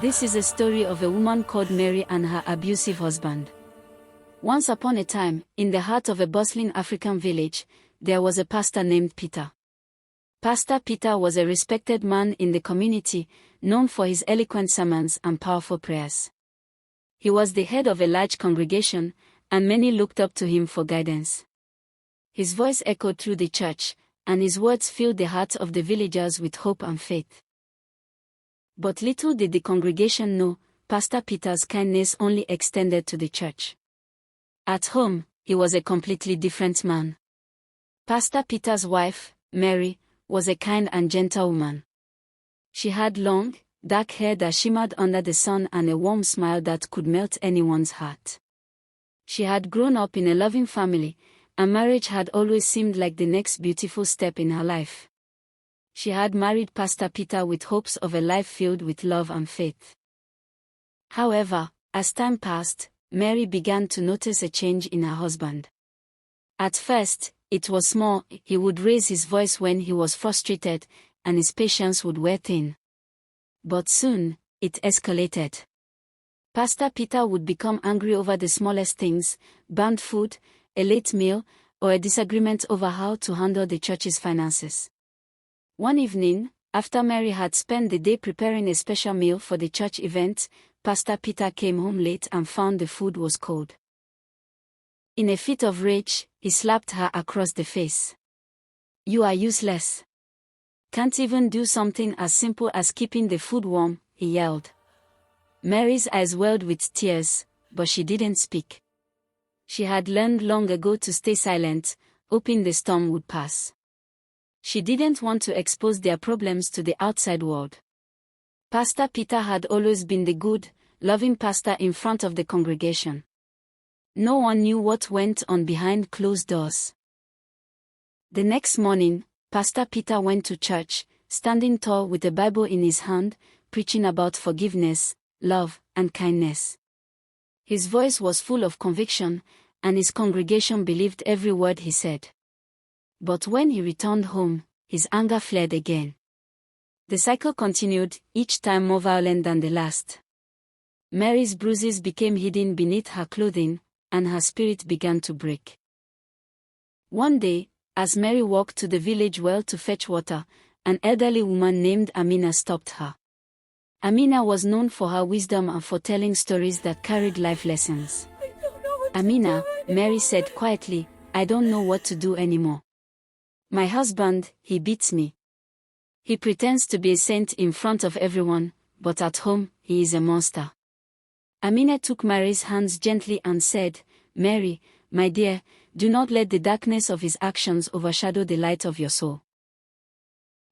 This is a story of a woman called Mary and her abusive husband. Once upon a time, in the heart of a bustling African village, there was a pastor named Peter. Pastor Peter was a respected man in the community, known for his eloquent sermons and powerful prayers. He was the head of a large congregation, and many looked up to him for guidance. His voice echoed through the church, and his words filled the hearts of the villagers with hope and faith. But little did the congregation know, Pastor Peter's kindness only extended to the church. At home, he was a completely different man. Pastor Peter's wife, Mary, was a kind and gentle woman. She had long, dark hair that shimmered under the sun and a warm smile that could melt anyone's heart. She had grown up in a loving family, and marriage had always seemed like the next beautiful step in her life. She had married Pastor Peter with hopes of a life filled with love and faith. However, as time passed, Mary began to notice a change in her husband. At first, it was small. He would raise his voice when he was frustrated, and his patience would wear thin. But soon, it escalated. Pastor Peter would become angry over the smallest things: burned food, a late meal, or a disagreement over how to handle the church's finances. One evening, after Mary had spent the day preparing a special meal for the church event, Pastor Peter came home late and found the food was cold. In a fit of rage, he slapped her across the face. "You are useless. Can't even do something as simple as keeping the food warm," he yelled. Mary's eyes welled with tears, but she didn't speak. She had learned long ago to stay silent, hoping the storm would pass. She didn't want to expose their problems to the outside world. Pastor Peter had always been the good, loving pastor in front of the congregation. No one knew what went on behind closed doors. The next morning, Pastor Peter went to church, standing tall with a Bible in his hand, preaching about forgiveness, love, and kindness. His voice was full of conviction, and his congregation believed every word he said. But when he returned home, his anger flared again. The cycle continued, each time more violent than the last. Mary's bruises became hidden beneath her clothing, and her spirit began to break. One day, as Mary walked to the village well to fetch water, an elderly woman named Amina stopped her. Amina was known for her wisdom and for telling stories that carried life lessons. "Amina," Mary said quietly, "I don't know what to do anymore. My husband, he beats me. He pretends to be a saint in front of everyone, but at home, he is a monster." Amina took Mary's hands gently and said, "Mary, my dear, do not let the darkness of his actions overshadow the light of your soul.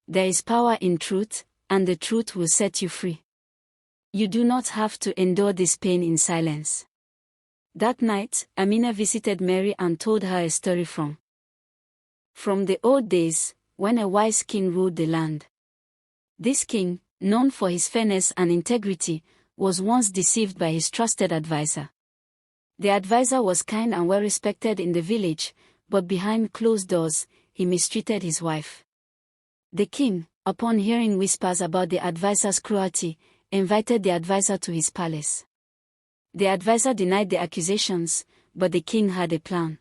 There is power in truth, and the truth will set you free. You do not have to endure this pain in silence." That night, Amina visited Mary and told her a story from the old days, when a wise king ruled the land. This king, known for his fairness and integrity, was once deceived by his trusted advisor. The advisor was kind and well respected in the village, but behind closed doors, he mistreated his wife. The king, upon hearing whispers about the advisor's cruelty, invited the advisor to his palace. The advisor denied the accusations, but the king had a plan.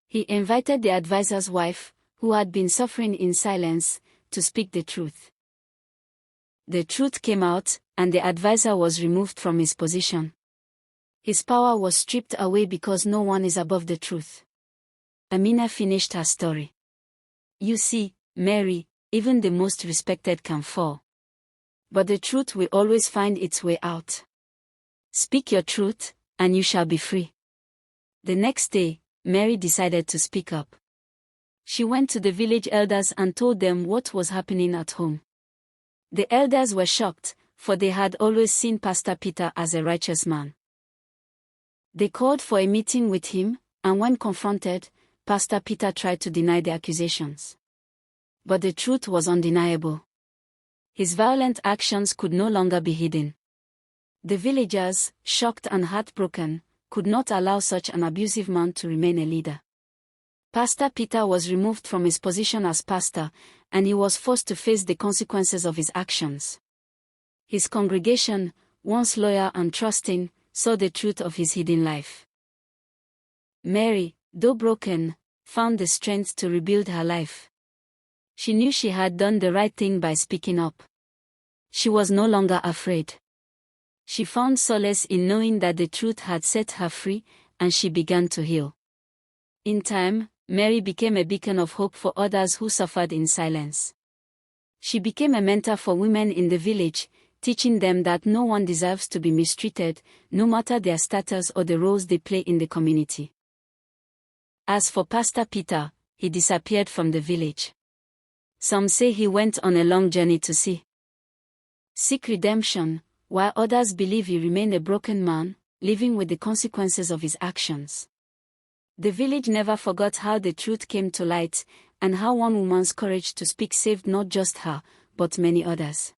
He invited the advisor's wife, who had been suffering in silence, to speak the truth. The truth came out, and the advisor was removed from his position. His power was stripped away because no one is above the truth. Amina finished her story. "You see, Mary, even the most respected can fall. But the truth will always find its way out. Speak your truth, and you shall be free." The next day, Mary decided to speak up. She went to the village elders and told them what was happening at home. The elders were shocked, for they had always seen Pastor Peter as a righteous man. They called for a meeting with him, and when confronted, Pastor Peter tried to deny the accusations. But the truth was undeniable. His violent actions could no longer be hidden. The villagers, shocked and heartbroken, could not allow such an abusive man to remain a leader. Pastor Peter was removed from his position as pastor, and he was forced to face the consequences of his actions. His congregation, once loyal and trusting, saw the truth of his hidden life. Mary, though broken, found the strength to rebuild her life. She knew she had done the right thing by speaking up. She was no longer afraid. She found solace in knowing that the truth had set her free, and she began to heal. In time, Mary became a beacon of hope for others who suffered in silence. She became a mentor for women in the village, teaching them that no one deserves to be mistreated, no matter their status or the roles they play in the community. As for Pastor Peter, he disappeared from the village. Some say he went on a long journey to seek redemption, while others believe he remained a broken man, living with the consequences of his actions. The village never forgot how the truth came to light, and how one woman's courage to speak saved not just her, but many others.